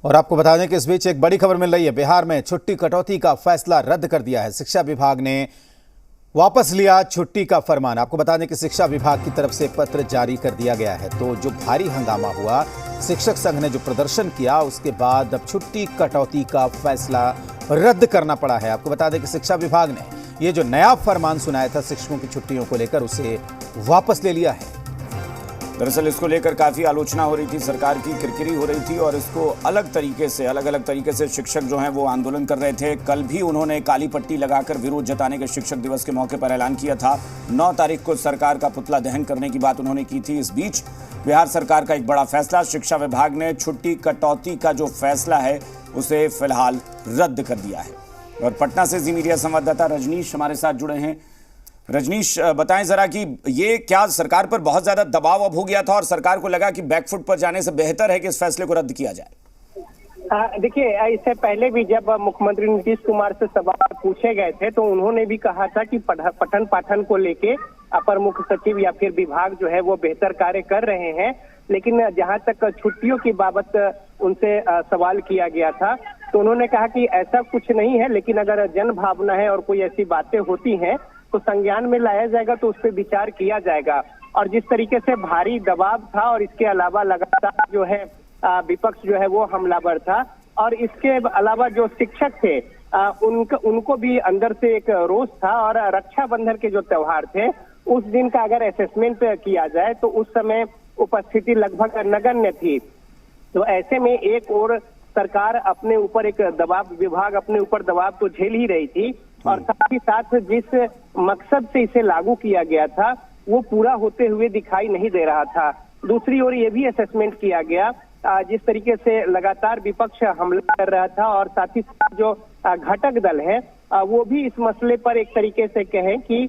और आपको बता दें कि इस बीच एक बड़ी खबर मिल रही है। बिहार में छुट्टी कटौती का फैसला रद्द कर दिया है। शिक्षा विभाग ने वापस लिया छुट्टी का फरमान। आपको बता दें कि शिक्षा विभाग की तरफ से पत्र जारी कर दिया गया है। तो जो भारी हंगामा हुआ, शिक्षक संघ ने जो प्रदर्शन किया, उसके बाद अब छुट्टी कटौती का फैसला रद्द करना पड़ा है। आपको बता दें कि शिक्षा विभाग ने ये जो नया फरमान सुनाया था शिक्षकों की छुट्टियों को लेकर, उसे वापस ले लिया है। दरअसल इसको लेकर काफ़ी आलोचना हो रही थी, सरकार की किरकिरी हो रही थी और इसको अलग अलग तरीके से शिक्षक जो हैं वो आंदोलन कर रहे थे। कल भी उन्होंने काली पट्टी लगाकर विरोध जताने के शिक्षक दिवस के मौके पर ऐलान किया था। 9 तारीख को सरकार का पुतला दहन करने की बात उन्होंने की थी। इस बीच बिहार सरकार का एक बड़ा फैसला, शिक्षा विभाग ने छुट्टी कटौती का जो फैसला है उसे फिलहाल रद्द कर दिया है। और पटना से जी मीडिया संवाददाता रजनीश हमारे साथ जुड़े हैं। रजनीश, बताएं जरा कि ये क्या सरकार पर बहुत ज्यादा दबाव अब हो गया था और सरकार को लगा कि बैकफुट पर जाने से बेहतर है कि इस फैसले को रद्द किया जाए? देखिए, इससे पहले भी जब मुख्यमंत्री नीतीश कुमार से सवाल पूछे गए थे तो उन्होंने भी कहा था कि पठन पाठन को लेके अपर मुख्य सचिव या फिर विभाग जो है वो बेहतर कार्य कर रहे हैं। लेकिन जहां तक छुट्टियों की बाबत उनसे सवाल किया गया था तो उन्होंने कहा कि ऐसा कुछ नहीं है, लेकिन अगर जन भावना है और कोई ऐसी बातें होती हैं तो संज्ञान में लाया जाएगा, तो उस पर विचार किया जाएगा। और जिस तरीके से भारी दबाव था और इसके अलावा लगातार जो है विपक्ष जो है वो हमलावर था, और इसके अलावा जो शिक्षक थे उनको भी अंदर से एक रोष था। और रक्षाबंधन के जो त्योहार थे उस दिन का अगर असेसमेंट किया जाए तो उस समय उपस्थिति लगभग नगण्य थी। तो ऐसे में एक और सरकार अपने ऊपर एक दबाव, विभाग अपने ऊपर दबाव तो झेल ही रही थी और साथ ही साथ जिस मकसद से इसे लागू किया गया था वो पूरा होते हुए दिखाई नहीं दे रहा था। दूसरी ओर ये भी असेसमेंट किया गया, जिस तरीके से लगातार विपक्ष हमला कर रहा था और साथ ही साथ जो घटक दल है वो भी इस मसले पर एक तरीके से कहें कि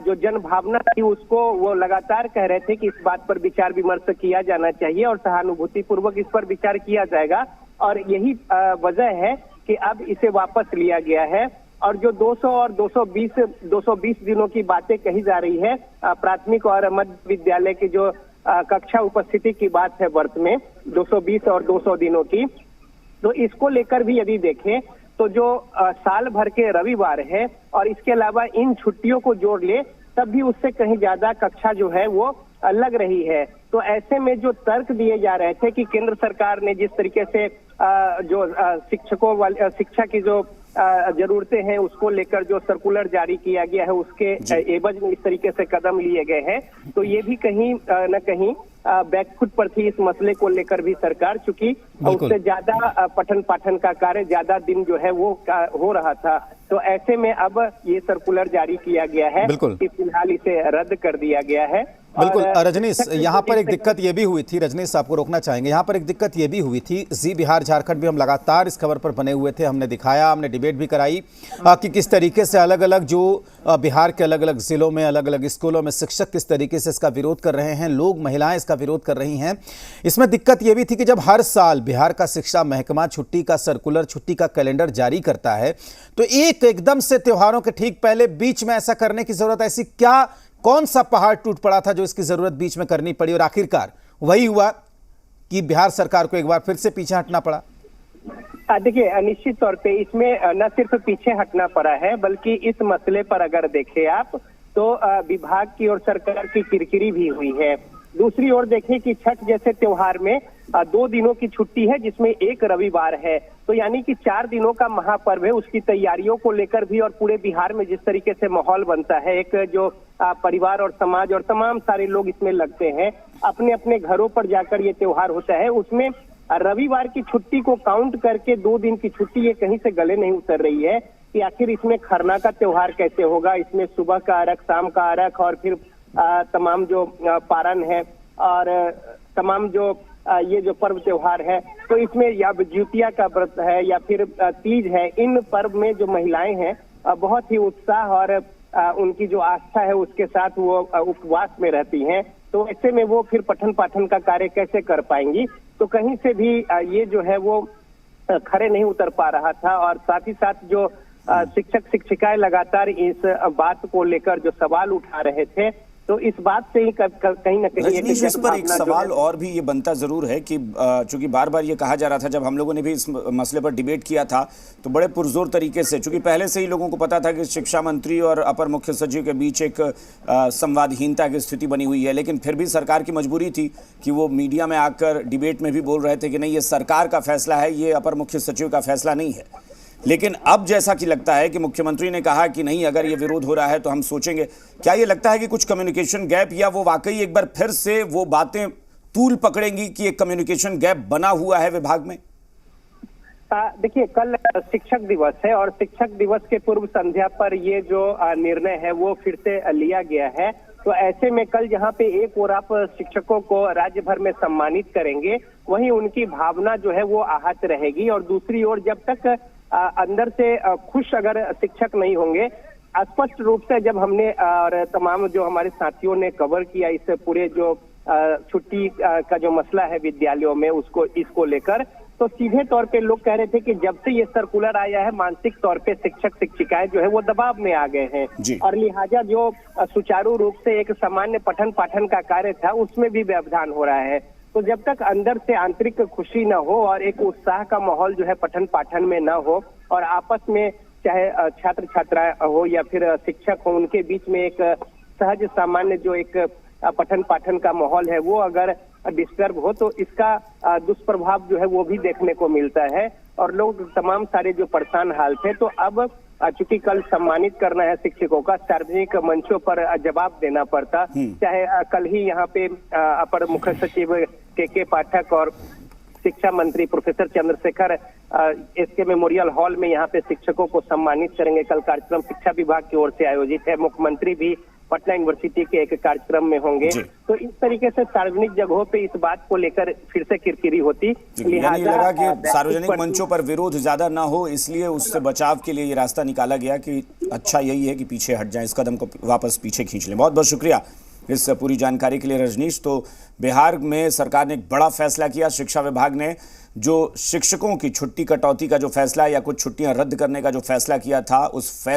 जो जन भावना थी उसको वो लगातार कह रहे थे कि इस बात पर विचार विमर्श किया जाना चाहिए और सहानुभूति पूर्वक इस पर विचार किया जाएगा। और यही वजह है कि अब इसे वापस लिया गया है। और जो 200 और 220 दिनों की बातें कही जा रही है, प्राथमिक और मध्य विद्यालय की जो कक्षा उपस्थिति की बात है वर्ष में 220 और 200 दिनों की, तो इसको लेकर भी यदि देखें तो जो साल भर के रविवार है और इसके अलावा इन छुट्टियों को जोड़ ले तब भी उससे कहीं ज्यादा कक्षा जो है वो लग रही है। तो ऐसे में जो तर्क दिए जा रहे थे कि केंद्र सरकार ने जिस तरीके से जो शिक्षा की जो जरूरतों हैं उसको लेकर जो सर्कुलर जारी किया गया है उसके एवज में इस तरीके से कदम लिए गए हैं, तो ये भी कहीं न कहीं बैकफुट पर थी इस मसले को लेकर भी सरकार, चूंकि उससे ज्यादा पठन पाठन का कार्य ज्यादा दिन जो है वो हो रहा था। तो ऐसे में अब ये सर्कुलर जारी किया गया है कि फिलहाल इसे रद्द कर दिया गया है। बिल्कुल रजनीश, यहाँ पर एक दिक्कत ये भी हुई थी, रजनीश आपको रोकना चाहेंगे, यहाँ पर एक दिक्कत ये भी हुई थी, जी बिहार झारखंड भी हम लगातार इस खबर पर बने हुए थे, हमने दिखाया, हमने डिबेट भी कराई कि किस तरीके से अलग अलग जो बिहार के अलग अलग जिलों में अलग अलग स्कूलों में शिक्षक किस तरीके से इसका विरोध कर रहे हैं, लोग महिलाएं इसका विरोध कर रही हैं। इसमें दिक्कत ये भी थी कि जब हर साल बिहार का शिक्षा महकमा छुट्टी का सर्कुलर, छुट्टी का कैलेंडर जारी करता है तो एकदम से त्योहारों के ठीक पहले बीच में ऐसा करने की जरूरत, ऐसी क्या कौन सा पहाड़ टूट पड़ा था जो इसकी जरूरत बीच में करनी पड़ी और आखिरकार वही हुआ कि बिहार सरकार को एक बार फिर से पीछे हटना पड़ा? देखिए, निश्चित तौर पे इसमें न सिर्फ पीछे हटना पड़ा है बल्कि इस मसले पर अगर देखें आप तो विभाग की और सरकार की किरकिरी भी हुई है। दूसरी ओर देखें कि छठ जैसे त्योहार में 2 दिनों की छुट्टी है जिसमें एक रविवार है, तो यानी कि 4 दिनों का महापर्व है, उसकी तैयारियों को लेकर भी और पूरे बिहार में जिस तरीके से माहौल बनता है, एक जो परिवार और समाज और तमाम सारे लोग इसमें लगते हैं, अपने अपने घरों पर जाकर ये त्योहार होता है, उसमें रविवार की छुट्टी को काउंट करके 2 दिन की छुट्टी ये कहीं से गले नहीं उतर रही है कि आखिर इसमें खरना का त्योहार कैसे होगा, इसमें सुबह का अर्घ, शाम का अर्घ और फिर तमाम जो पारण है और तमाम जो ये जो पर्व त्योहार है, तो इसमें या ज्योतिया का व्रत है या फिर तीज है, इन पर्व में जो महिलाएं हैं बहुत ही उत्साह और उनकी जो आस्था है उसके साथ वो उपवास में रहती हैं, तो ऐसे में वो फिर पठन पाठन का कार्य कैसे कर पाएंगी। तो कहीं से भी ये जो है वो खरे नहीं उतर पा रहा था। और साथ ही साथ जो शिक्षक शिक्षिकाएं लगातार इस बात को लेकर जो सवाल उठा रहे थे तो इस बात से ही कहीं ना कहीं रजनीश, इस पर एक भावना जो सवाल है, और भी ये बनता जरूर है कि चूंकि बार बार ये कहा जा रहा था, जब हम लोगों ने भी इस मसले पर डिबेट किया था तो बड़े पुरजोर तरीके से, चूंकि पहले से ही लोगों को पता था कि शिक्षा मंत्री और अपर मुख्य सचिव के बीच एक संवादहीनता की स्थिति बनी हुई है, लेकिन फिर भी सरकार की मजबूरी थी कि वो मीडिया में आकर डिबेट में भी बोल रहे थे कि नहीं, ये सरकार का फैसला है, ये अपर मुख्य सचिव का फैसला नहीं है। लेकिन अब जैसा कि लगता है कि मुख्यमंत्री ने कहा कि नहीं, अगर ये विरोध हो रहा है तो हम सोचेंगे, क्या ये लगता है कि कुछ कम्युनिकेशन गैप, या वो वाकई एक बार फिर से वो बातें तूल पकड़ेंगी कि एक कम्युनिकेशन गैप बना हुआ है विभाग में? देखिए, कल शिक्षक दिवस है और शिक्षक दिवस के पूर्व संध्या पर ये जो निर्णय है वो फिर से लिया गया है। तो ऐसे में कल जहाँ पे एक ओर आप शिक्षकों को राज्य भर में सम्मानित करेंगे, वहीं उनकी भावना जो है वो आहत रहेगी, और दूसरी ओर जब तक अंदर से खुश अगर शिक्षक नहीं होंगे, स्पष्ट रूप से जब हमने और तमाम जो हमारे साथियों ने कवर किया इस पूरे जो छुट्टी का जो मसला है विद्यालयों में, इसको लेकर, तो सीधे तौर पे लोग कह रहे थे कि जब से ये सर्कुलर आया है, मानसिक तौर पे शिक्षक शिक्षिकाएं जो है वो दबाव में आ गए हैं, और लिहाजा जो सुचारू रूप से एक सामान्य पठन पाठन का कार्य था उसमें भी व्यवधान हो रहा है। तो जब तक अंदर से आंतरिक खुशी न हो और एक उत्साह का माहौल जो है पठन पाठन में न हो, और आपस में चाहे छात्र छात्रा हो या फिर शिक्षक हो, उनके बीच में एक सहज सामान्य जो एक पठन पाठन का माहौल है वो अगर डिस्टर्ब हो, तो इसका दुष्प्रभाव जो है वो भी देखने को मिलता है, और लोग तमाम सारे जो परेशान हाल थे। तो अब चूंकि कल सम्मानित करना है शिक्षकों का, सार्वजनिक मंचों पर जवाब देना पड़ता, चाहे कल ही यहाँ पे अपर मुख्य सचिव के पाठक और शिक्षा मंत्री professor Chandrashekhar SK memorial hall में यहाँ पे शिक्षकों को सम्मानित करेंगे। कल कार्यक्रम शिक्षा विभाग की ओर से आयोजित है, मुख्यमंत्री भी पटना यूनिवर्सिटी के एक कार्यक्रम में होंगे। तो इस तरीके से सार्वजनिक जगहों पे इस बात को लेकर फिर से किरकिरी होती, यानी लगा कि सार्वजनिक मंचों पर विरोध ज्यादा ना हो, इसलिए उससे बचाव के लिए ये रास्ता निकाला गया कि अच्छा यही है कि पीछे हट जाएं, इस कदम को वापस पीछे खींच लें। बहुत बहुत शुक्रिया इस पूरी जानकारी के लिए रजनीश। तो बिहार में सरकार ने एक बड़ा फैसला किया, शिक्षा विभाग ने जो शिक्षकों की छुट्टी कटौती का जो फैसला या कुछ छुट्टियां रद्द करने का जो फैसला किया था, उस फैसले